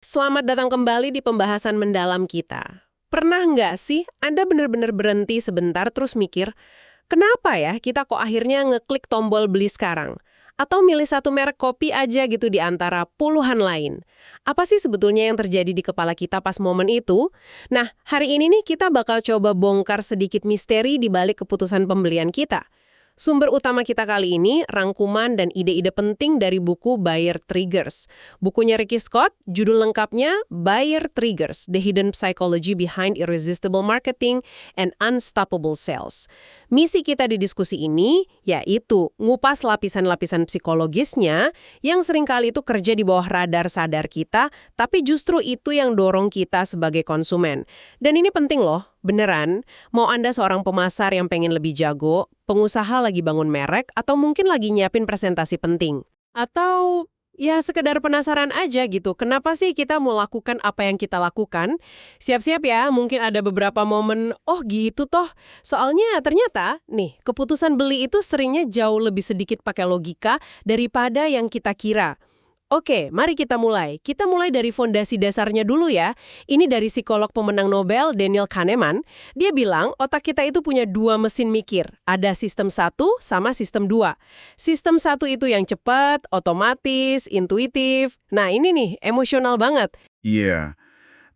Selamat datang kembali di pembahasan mendalam kita. Pernah nggak sih Anda benar-benar berhenti sebentar terus mikir, kenapa ya kita kok akhirnya ngeklik tombol beli sekarang? Atau milih satu merek kopi aja gitu di antara puluhan lain. Apa sih sebetulnya yang terjadi di kepala kita pas momen itu? Nah, hari ini nih kita bakal coba bongkar sedikit misteri di balik keputusan pembelian kita. Sumber utama kita kali ini rangkuman dan ide-ide penting dari buku Buyer Triggers. Bukunya Ricky Scott, judul lengkapnya Buyer Triggers: The Hidden Psychology Behind Irresistible Marketing and Unstoppable Sales. Misi kita di diskusi ini yaitu ngupas lapisan-lapisan psikologisnya yang seringkali itu kerja di bawah radar sadar kita, tapi justru itu yang dorong kita sebagai konsumen. Dan ini penting loh, beneran. Mau Anda seorang pemasar yang pengen lebih jago, pengusaha lagi bangun merek, atau mungkin lagi nyiapin presentasi penting. Atau ya sekedar penasaran aja gitu, kenapa sih kita mau lakukan apa yang kita lakukan? Siap-siap ya, mungkin ada beberapa momen, oh gitu toh. Soalnya ternyata, nih, keputusan beli itu seringnya jauh lebih sedikit pakai logika daripada yang kita kira. Oke, mari kita mulai. Kita mulai dari fondasi dasarnya dulu ya. Ini dari psikolog pemenang Nobel Daniel Kahneman. Dia bilang otak kita itu punya dua mesin mikir. Ada sistem 1 sama sistem 2. Sistem 1 itu yang cepat, otomatis, intuitif. Nah ini nih, emosional banget. Iya,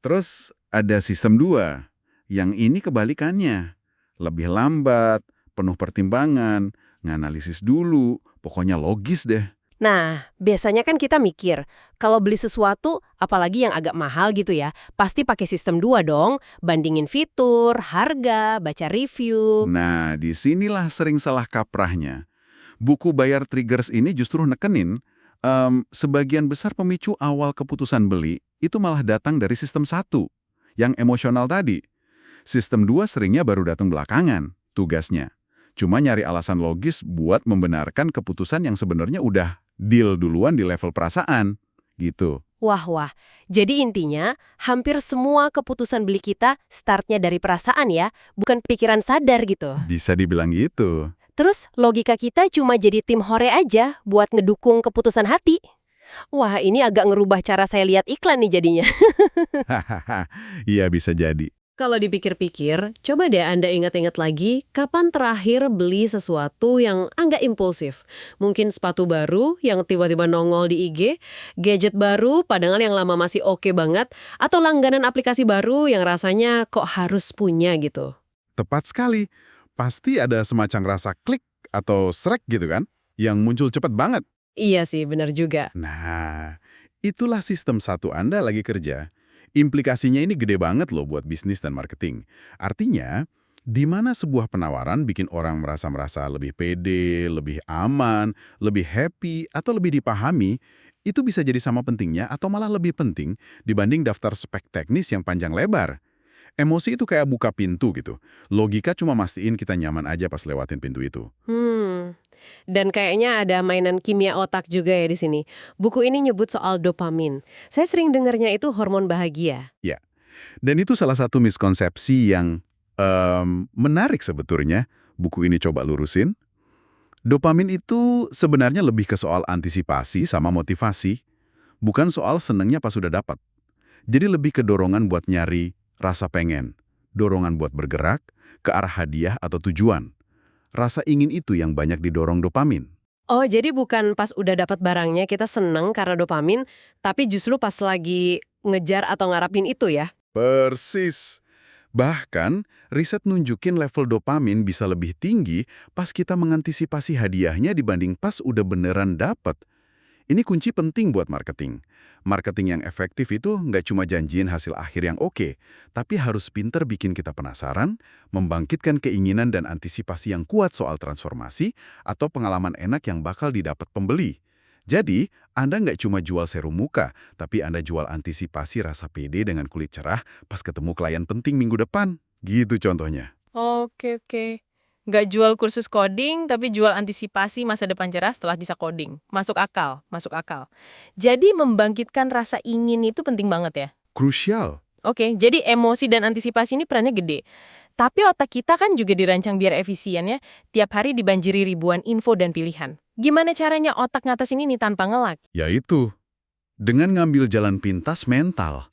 terus ada sistem 2, yang ini kebalikannya. Lebih lambat, penuh pertimbangan, nganalisis dulu, pokoknya logis deh. Nah, biasanya kan kita mikir, kalau beli sesuatu, apalagi yang agak mahal gitu ya, pasti pakai sistem 2 dong, bandingin fitur, harga, baca review. Nah, disinilah sering salah kaprahnya. Buku Buyer Triggers ini justru nekenin, sebagian besar pemicu awal keputusan beli itu malah datang dari sistem 1, yang emosional tadi. Sistem 2 seringnya baru datang belakangan, tugasnya. Cuma nyari alasan logis buat membenarkan keputusan yang sebenarnya udah deal duluan di level perasaan, gitu. Wah. Jadi intinya, hampir semua keputusan beli kita startnya dari perasaan ya, bukan pikiran sadar gitu. Bisa dibilang gitu. Terus logika kita cuma jadi tim hore aja buat ngedukung keputusan hati. Wah, ini agak ngerubah cara saya lihat iklan nih jadinya. Hahaha, iya bisa jadi. Kalau dipikir-pikir, coba deh Anda ingat-ingat lagi kapan terakhir beli sesuatu yang agak impulsif. Mungkin sepatu baru yang tiba-tiba nongol di IG, gadget baru padahal yang lama masih oke banget, atau langganan aplikasi baru yang rasanya kok harus punya gitu. Tepat sekali. Pasti ada semacam rasa klik atau srek gitu kan, yang muncul cepat banget. Iya sih, benar juga. Nah, itulah sistem 1 Anda lagi kerja. Implikasinya ini gede banget loh buat bisnis dan marketing. Artinya, di mana sebuah penawaran bikin orang merasa lebih pede, lebih aman, lebih happy, atau lebih dipahami, itu bisa jadi sama pentingnya atau malah lebih penting dibanding daftar spek teknis yang panjang lebar. Emosi itu kayak buka pintu gitu. Logika cuma mastiin kita nyaman aja pas lewatin pintu itu. Dan kayaknya ada mainan kimia otak juga ya di sini. Buku ini nyebut soal dopamin. Saya sering dengarnya itu hormon bahagia. Ya, dan itu salah satu miskonsepsi yang menarik sebetulnya. Buku ini coba lurusin. Dopamin itu sebenarnya lebih ke soal antisipasi sama motivasi, bukan soal senengnya pas sudah dapat. Jadi lebih ke dorongan buat nyari rasa pengen, dorongan buat bergerak ke arah hadiah atau tujuan. Rasa ingin itu yang banyak didorong dopamin. Oh, jadi bukan pas udah dapat barangnya kita seneng karena dopamin, tapi justru pas lagi ngejar atau ngarapin itu ya? Persis. Bahkan, riset nunjukin level dopamin bisa lebih tinggi pas kita mengantisipasi hadiahnya dibanding pas udah beneran dapat. Ini kunci penting buat marketing. Marketing yang efektif itu nggak cuma janjiin hasil akhir yang oke, tapi harus pinter bikin kita penasaran, membangkitkan keinginan dan antisipasi yang kuat soal transformasi atau pengalaman enak yang bakal didapat pembeli. Jadi, Anda nggak cuma jual serum muka, tapi Anda jual antisipasi rasa pede dengan kulit cerah pas ketemu klien penting minggu depan. Gitu contohnya. Oke. Nggak jual kursus coding, tapi jual antisipasi masa depan cerah setelah bisa coding. Masuk akal. Jadi membangkitkan rasa ingin itu penting banget ya? Krusial. Oke, jadi emosi dan antisipasi ini perannya gede. Tapi otak kita kan juga dirancang biar efisien ya, tiap hari dibanjiri ribuan info dan pilihan. Gimana caranya otak ngatasin ini tanpa ngelak? Yaitu, Dengan ngambil jalan pintas mental.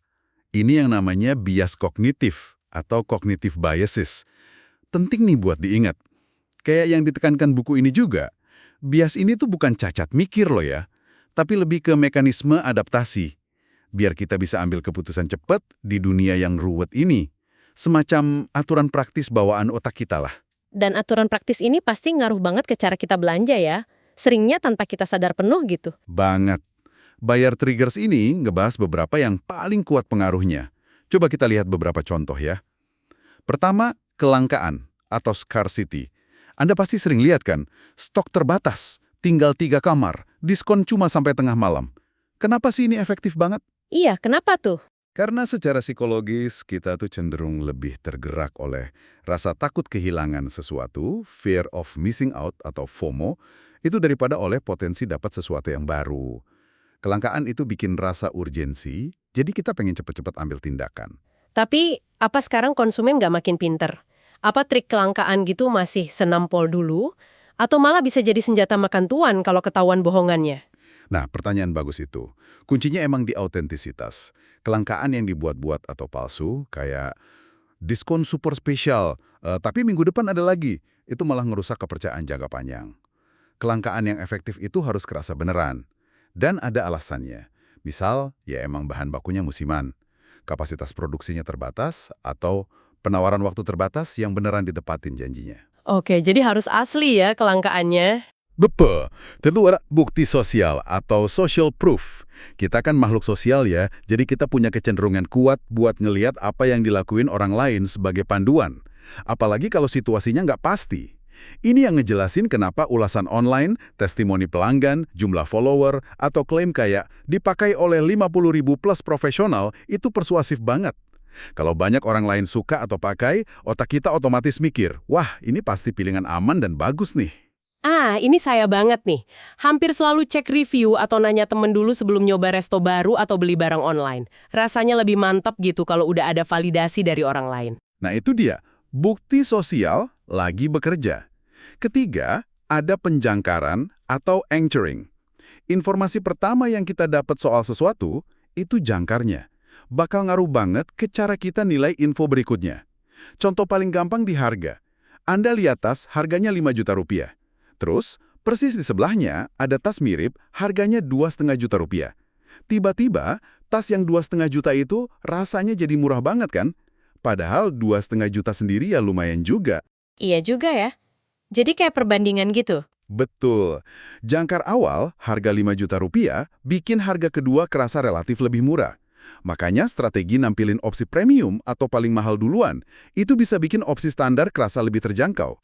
Ini yang namanya bias kognitif atau cognitive biases. Penting nih buat diingat. Kayak yang ditekankan buku ini juga, bias ini tuh bukan cacat mikir loh ya, tapi lebih ke mekanisme adaptasi. Biar kita bisa ambil keputusan cepat di dunia yang ruwet ini. Semacam aturan praktis bawaan otak kita lah. Dan aturan praktis ini pasti ngaruh banget ke cara kita belanja ya. Seringnya tanpa kita sadar penuh gitu. Banget. Buyer triggers ini ngebahas beberapa yang paling kuat pengaruhnya. Coba kita lihat beberapa contoh ya. Pertama, kelangkaan atau scarcity. Anda pasti sering lihat kan, stok terbatas, tinggal 3 kamar, diskon cuma sampai tengah malam. Kenapa sih ini efektif banget? Iya, kenapa tuh? Karena secara psikologis, kita tuh cenderung lebih tergerak oleh rasa takut kehilangan sesuatu, fear of missing out atau FOMO, itu daripada oleh potensi dapat sesuatu yang baru. Kelangkaan itu bikin rasa urgensi, jadi kita pengen cepet-cepet ambil tindakan. Tapi, apa sekarang konsumen nggak makin pinter? Apa trik kelangkaan gitu masih senampol dulu? Atau malah bisa jadi senjata makan tuan kalau ketahuan bohongannya? Nah, pertanyaan bagus itu. Kuncinya emang di autentisitas. Kelangkaan yang dibuat-buat atau palsu, kayak diskon super spesial, tapi minggu depan ada lagi, itu malah ngerusak kepercayaan jangka panjang. Kelangkaan yang efektif itu harus kerasa beneran. Dan ada alasannya. Misal, ya emang bahan bakunya musiman, kapasitas produksinya terbatas, atau penawaran waktu terbatas yang beneran ditepatin janjinya. Oke, jadi harus asli ya kelangkaannya. Betul. Tentu ada bukti sosial atau social proof. Kita kan makhluk sosial ya, jadi kita punya kecenderungan kuat buat ngeliat apa yang dilakuin orang lain sebagai panduan. Apalagi kalau situasinya nggak pasti. Ini yang ngejelasin kenapa ulasan online, testimoni pelanggan, jumlah follower, atau klaim kayak dipakai oleh 50.000 plus profesional itu persuasif banget. Kalau banyak orang lain suka atau pakai, otak kita otomatis mikir, wah ini pasti pilihan aman dan bagus nih. Ah, ini saya banget nih. Hampir selalu cek review atau nanya temen dulu sebelum nyoba resto baru atau beli barang online. Rasanya lebih mantap gitu kalau udah ada validasi dari orang lain. Nah itu dia, bukti sosial lagi bekerja. Ketiga, ada penjangkaran atau anchoring. Informasi pertama yang kita dapat soal sesuatu, itu jangkarnya. Bakal ngaruh banget ke cara kita nilai info berikutnya. Contoh paling gampang di harga. Anda lihat tas harganya 5 juta rupiah. Terus, persis di sebelahnya ada tas mirip harganya 2,5 juta rupiah. Tiba-tiba, tas yang 2,5 juta itu rasanya jadi murah banget kan? Padahal 2,5 juta sendiri ya lumayan juga. Iya juga ya. Jadi kayak perbandingan gitu. Betul. Jangkar awal, harga 5 juta rupiah, bikin harga kedua kerasa relatif lebih murah. Makanya strategi nampilin opsi premium atau paling mahal duluan, itu bisa bikin opsi standar kerasa lebih terjangkau.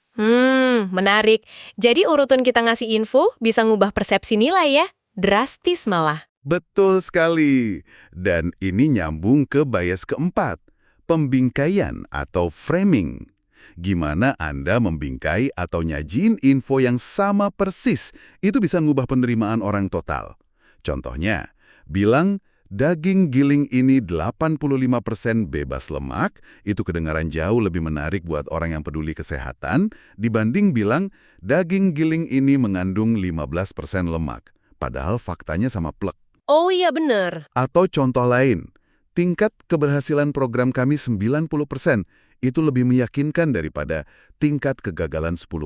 Menarik. Jadi urutan kita ngasih info bisa ngubah persepsi nilai ya. Drastis malah. Betul sekali. Dan ini nyambung ke bias keempat, pembingkaian atau framing. Gimana Anda membingkai atau nyajiin info yang sama persis, itu bisa ngubah penerimaan orang total. Contohnya, bilang daging giling ini 85% bebas lemak, itu kedengaran jauh lebih menarik buat orang yang peduli kesehatan, dibanding bilang daging giling ini mengandung 15% lemak. Padahal faktanya sama plek. Oh iya bener. Atau contoh lain, tingkat keberhasilan program kami 90%, itu lebih meyakinkan daripada tingkat kegagalan 10%.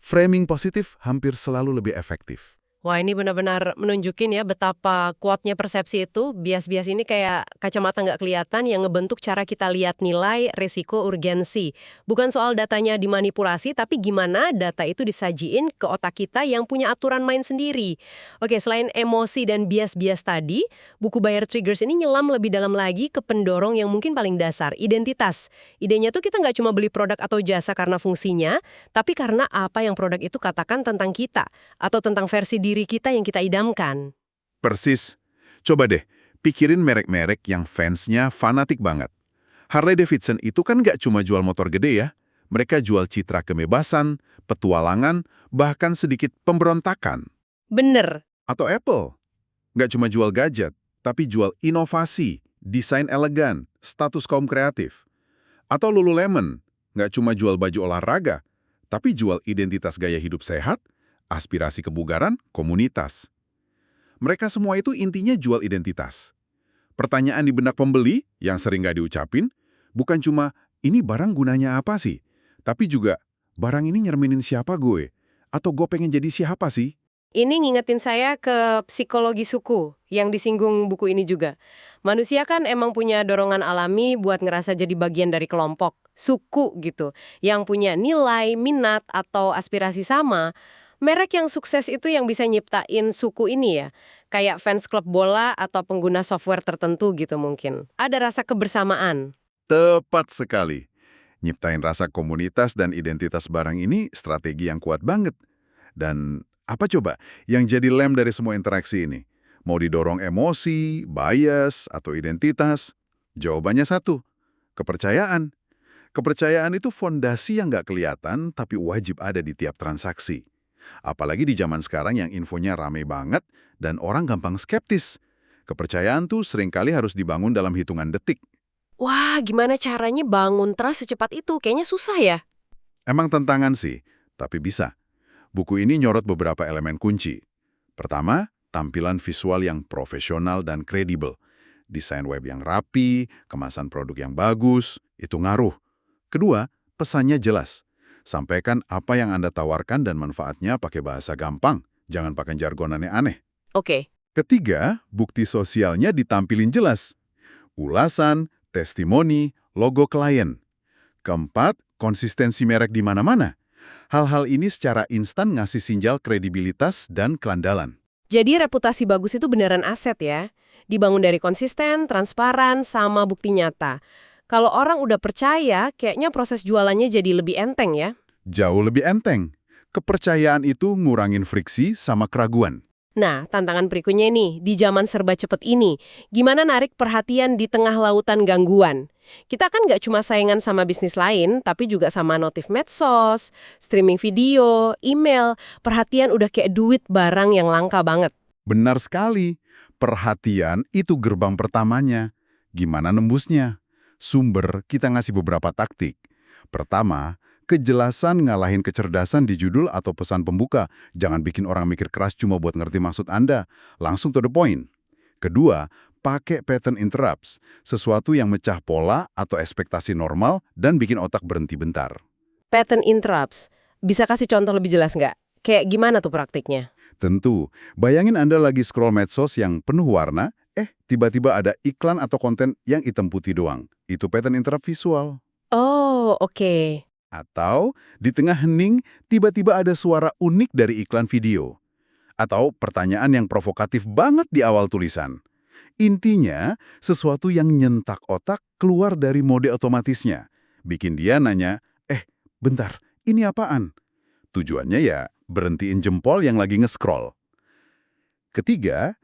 Framing positif hampir selalu lebih efektif. Wah, ini benar-benar menunjukin ya betapa kuatnya persepsi itu. Bias-bias ini kayak kacamata nggak kelihatan yang ngebentuk cara kita lihat nilai, risiko, urgensi. Bukan soal datanya dimanipulasi, tapi gimana data itu disajiin ke otak kita yang punya aturan main sendiri. Oke, selain emosi dan bias-bias tadi, buku Buyer Triggers ini nyelam lebih dalam lagi ke pendorong yang mungkin paling dasar, identitas. Idenya tuh kita nggak cuma beli produk atau jasa karena fungsinya, tapi karena apa yang produk itu katakan tentang kita, atau tentang versi diri kita yang kita idamkan. Persis. Coba deh, pikirin merek-merek yang fansnya fanatik banget. Harley Davidson itu kan nggak cuma jual motor gede ya. Mereka jual citra kebebasan, petualangan, bahkan sedikit pemberontakan. Bener. Atau Apple. Nggak cuma jual gadget, tapi jual inovasi, desain elegan, status kaum kreatif. Atau Lululemon. Nggak cuma jual baju olahraga, tapi jual identitas gaya hidup sehat, aspirasi kebugaran, komunitas. Mereka semua itu intinya jual identitas. Pertanyaan di benak pembeli yang sering nggak diucapin, bukan cuma, ini barang gunanya apa sih? Tapi juga, barang ini nyerminin siapa gue? Atau gue pengen jadi siapa sih? Ini ngingetin saya ke psikologi suku yang disinggung buku ini juga. Manusia kan emang punya dorongan alami buat ngerasa jadi bagian dari kelompok, suku gitu, yang punya nilai, minat, atau aspirasi sama. Merek yang sukses itu yang bisa nyiptain suku ini ya, kayak fans klub bola atau pengguna software tertentu gitu mungkin. Ada rasa kebersamaan. Tepat sekali. Nyiptain rasa komunitas dan identitas barang ini strategi yang kuat banget. Dan apa coba yang jadi lem dari semua interaksi ini? Mau didorong emosi, bias, atau identitas? Jawabannya satu, kepercayaan. Kepercayaan itu fondasi yang nggak kelihatan tapi wajib ada di tiap transaksi. Apalagi di zaman sekarang yang infonya rame banget dan orang gampang skeptis. Kepercayaan tuh seringkali harus dibangun dalam hitungan detik. Wah, gimana caranya bangun trust secepat itu? Kayaknya susah ya. Emang tantangan sih, tapi bisa. Buku ini nyorot beberapa elemen kunci. Pertama, tampilan visual yang profesional dan kredibel. Desain web yang rapi, kemasan produk yang bagus, itu ngaruh. Kedua, pesannya jelas. Sampaikan apa yang Anda tawarkan dan manfaatnya pakai bahasa gampang. Jangan pakai jargon aneh-aneh. Oke. Ketiga, bukti sosialnya ditampilin jelas. Ulasan, testimoni, logo klien. Keempat, konsistensi merek di mana-mana. Hal-hal ini secara instan ngasih sinjal kredibilitas dan keandalan. Jadi reputasi bagus itu beneran aset ya. Dibangun dari konsisten, transparan, sama bukti nyata. Kalau orang udah percaya, kayaknya proses jualannya jadi lebih enteng ya. Jauh lebih enteng. Kepercayaan itu ngurangin friksi sama keraguan. Nah, tantangan berikutnya nih, di zaman serba cepet ini, gimana narik perhatian di tengah lautan gangguan? Kita kan nggak cuma saingan sama bisnis lain, tapi juga sama notif medsos, streaming video, email. Perhatian udah kayak duit barang yang langka banget. Benar sekali. Perhatian itu gerbang pertamanya. Gimana nembusnya? Sumber kita ngasih beberapa taktik. Pertama, kejelasan ngalahin kecerdasan di judul atau pesan pembuka. Jangan bikin orang mikir keras cuma buat ngerti maksud Anda. Langsung to the point. Kedua, pakai pattern interrupts, sesuatu yang mecah pola atau ekspektasi normal dan bikin otak berhenti bentar. Pattern interrupts. Bisa kasih contoh lebih jelas nggak? Kayak gimana tuh praktiknya? Tentu, bayangin Anda lagi scroll medsos yang penuh warna, tiba-tiba ada iklan atau konten yang hitam putih doang. Itu pattern interrupt visual. Oh, oke. Atau di tengah hening, tiba-tiba ada suara unik dari iklan video. Atau pertanyaan yang provokatif banget di awal tulisan. Intinya, sesuatu yang nyentak otak keluar dari mode otomatisnya. Bikin dia nanya, bentar, ini apaan? Tujuannya ya, berhentiin jempol yang lagi nge-scroll. Ketiga,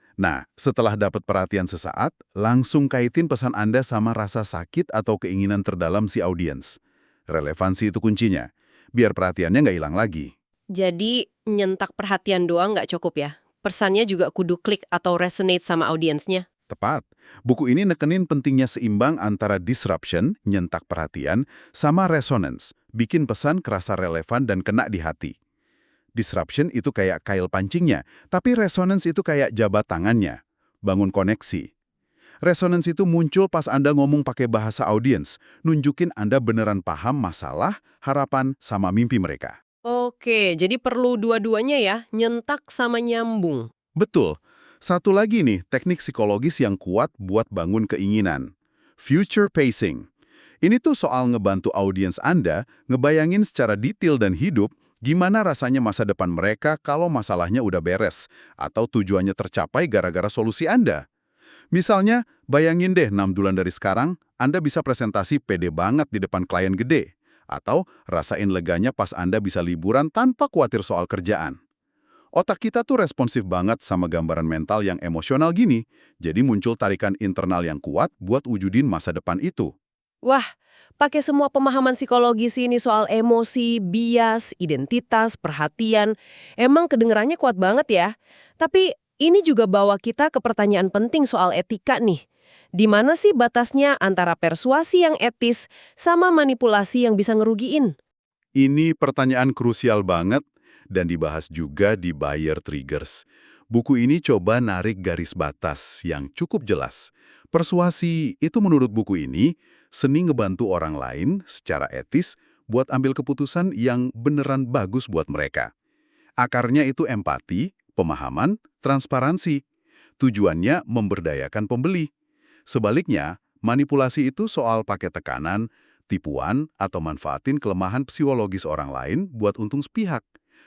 setelah dapat perhatian sesaat, langsung kaitin pesan Anda sama rasa sakit atau keinginan terdalam si audiens. Relevansi itu kuncinya, biar perhatiannya nggak hilang lagi. Jadi, nyentak perhatian doang nggak cukup ya? Pesannya juga kudu klik atau resonate sama audiensnya. Tepat. Buku ini nekenin pentingnya seimbang antara disruption, nyentak perhatian, sama resonance, bikin pesan kerasa relevan dan kena di hati. Disruption itu kayak kail pancingnya, tapi resonance itu kayak jabat tangannya, bangun koneksi. Resonance itu muncul pas Anda ngomong pakai bahasa audiens, nunjukin Anda beneran paham masalah, harapan, sama mimpi mereka. Oke, jadi perlu dua-duanya ya, nyentak sama nyambung. Betul. Satu lagi nih, teknik psikologis yang kuat buat bangun keinginan. Future pacing. Ini tuh soal ngebantu audiens Anda ngebayangin secara detail dan hidup gimana rasanya masa depan mereka kalau masalahnya udah beres atau tujuannya tercapai gara-gara solusi Anda. Misalnya, bayangin deh 6 bulan dari sekarang, Anda bisa presentasi pede banget di depan klien gede. Atau rasain leganya pas Anda bisa liburan tanpa khawatir soal kerjaan. Otak kita tuh responsif banget sama gambaran mental yang emosional gini, jadi muncul tarikan internal yang kuat buat wujudin masa depan itu. Wah, pakai semua pemahaman psikologis ini soal emosi, bias, identitas, perhatian, emang kedengerannya kuat banget ya. Tapi ini juga bawa kita ke pertanyaan penting soal etika nih. Di mana sih batasnya antara persuasi yang etis sama manipulasi yang bisa ngerugiin? Ini pertanyaan krusial banget dan dibahas juga di Buyer Triggers. Buku ini coba narik garis batas yang cukup jelas. Persuasi itu menurut buku ini, seni ngebantu orang lain secara etis buat ambil keputusan yang beneran bagus buat mereka. Akarnya itu empati, pemahaman, transparansi. Tujuannya memberdayakan pembeli. Sebaliknya, manipulasi itu soal pakai tekanan, tipuan, atau manfaatin kelemahan psikologis orang lain buat untung sepihak.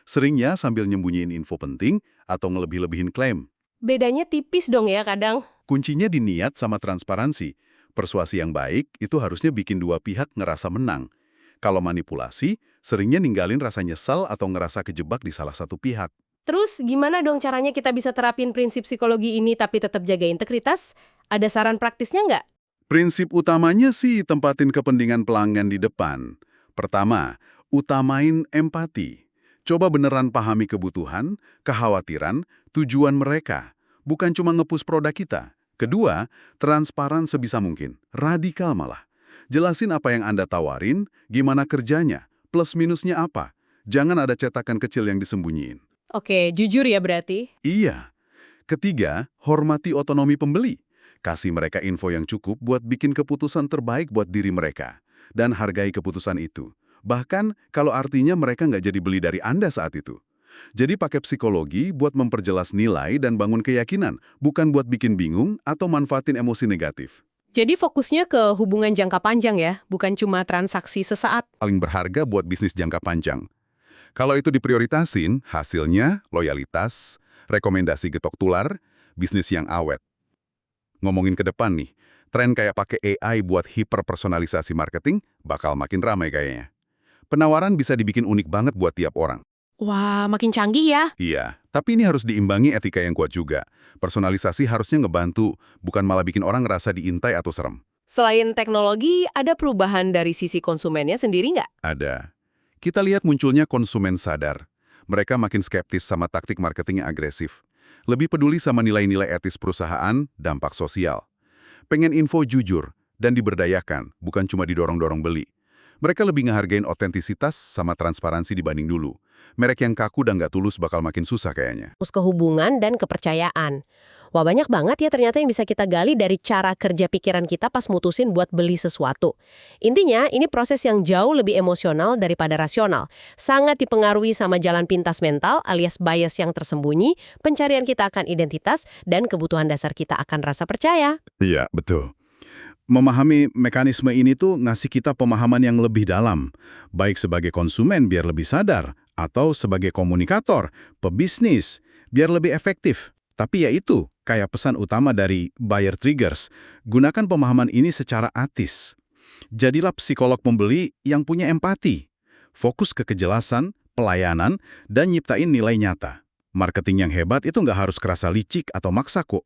Seringnya sambil nyembunyiin info penting atau ngelebih-lebihin klaim. Bedanya tipis dong ya kadang. Kuncinya di niat sama transparansi. Persuasi yang baik itu harusnya bikin dua pihak ngerasa menang. Kalau manipulasi, seringnya ninggalin rasa nyesal atau ngerasa kejebak di salah satu pihak. Terus gimana dong caranya kita bisa terapin prinsip psikologi ini tapi tetap jaga integritas? Ada saran praktisnya nggak? Prinsip utamanya sih tempatin kepentingan pelanggan di depan. Pertama, utamain empati. Coba beneran pahami kebutuhan, kekhawatiran, tujuan mereka. Bukan cuma nge-push produk kita. Kedua, transparan sebisa mungkin. Radikal malah. Jelasin apa yang Anda tawarin, gimana kerjanya, plus minusnya apa. Jangan ada cetakan kecil yang disembunyiin. Oke, jujur ya berarti. Iya. Ketiga, hormati otonomi pembeli. Kasih mereka info yang cukup buat bikin keputusan terbaik buat diri mereka. Dan hargai keputusan itu. Bahkan kalau artinya mereka nggak jadi beli dari Anda saat itu. Jadi pakai psikologi buat memperjelas nilai dan bangun keyakinan, bukan buat bikin bingung atau manfaatin emosi negatif. Jadi fokusnya ke hubungan jangka panjang ya, bukan cuma transaksi sesaat. Paling berharga buat bisnis jangka panjang. Kalau itu diprioritasin, hasilnya loyalitas, rekomendasi getok tular, bisnis yang awet. Ngomongin ke depan nih, tren kayak pakai AI buat hiperpersonalisasi marketing bakal makin ramai kayaknya. Penawaran bisa dibikin unik banget buat tiap orang. Wah, makin canggih ya. Iya, tapi ini harus diimbangi etika yang kuat juga. Personalisasi harusnya ngebantu, bukan malah bikin orang ngerasa diintai atau serem. Selain teknologi, ada perubahan dari sisi konsumennya sendiri nggak? Ada. Kita lihat munculnya konsumen sadar. Mereka makin skeptis sama taktik marketing yang agresif. Lebih peduli sama nilai-nilai etis perusahaan, dampak sosial. Pengen info jujur dan diberdayakan, bukan cuma didorong-dorong beli. Mereka lebih ngehargain otentisitas sama transparansi dibanding dulu. Merek yang kaku dan nggak tulus bakal makin susah kayaknya. Fokus ke hubungan dan kepercayaan. Wah, banyak banget ya ternyata yang bisa kita gali dari cara kerja pikiran kita pas mutusin buat beli sesuatu. Intinya, ini proses yang jauh lebih emosional daripada rasional. Sangat dipengaruhi sama jalan pintas mental alias bias yang tersembunyi, pencarian kita akan identitas, dan kebutuhan dasar kita akan rasa percaya. Iya, betul. Memahami mekanisme ini tuh ngasih kita pemahaman yang lebih dalam. Baik sebagai konsumen biar lebih sadar, atau sebagai komunikator, pebisnis, biar lebih efektif. Tapi ya itu, kayak pesan utama dari Buyer Triggers, gunakan pemahaman ini secara etis. Jadilah psikolog pembeli yang punya empati. Fokus ke kejelasan, pelayanan, dan nyiptain nilai nyata. Marketing yang hebat itu nggak harus kerasa licik atau maksa kok.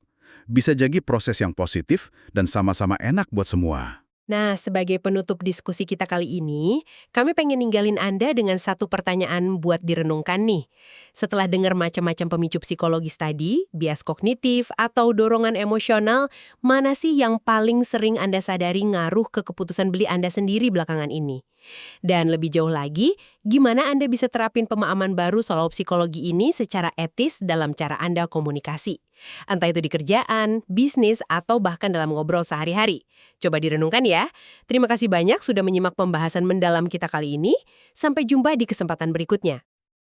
Bisa jadi proses yang positif dan sama-sama enak buat semua. Nah, sebagai penutup diskusi kita kali ini, kami pengen ninggalin Anda dengan satu pertanyaan buat direnungkan nih. Setelah dengar macam-macam pemicu psikologis tadi, bias kognitif atau dorongan emosional, mana sih yang paling sering Anda sadari ngaruh ke keputusan beli Anda sendiri belakangan ini? Dan lebih jauh lagi, gimana Anda bisa terapin pemahaman baru soal psikologi ini secara etis dalam cara Anda komunikasi? Entah itu di kerjaan, bisnis, atau bahkan dalam ngobrol sehari-hari. Coba direnungkan ya. Terima kasih banyak sudah menyimak pembahasan mendalam kita kali ini. Sampai jumpa di kesempatan berikutnya.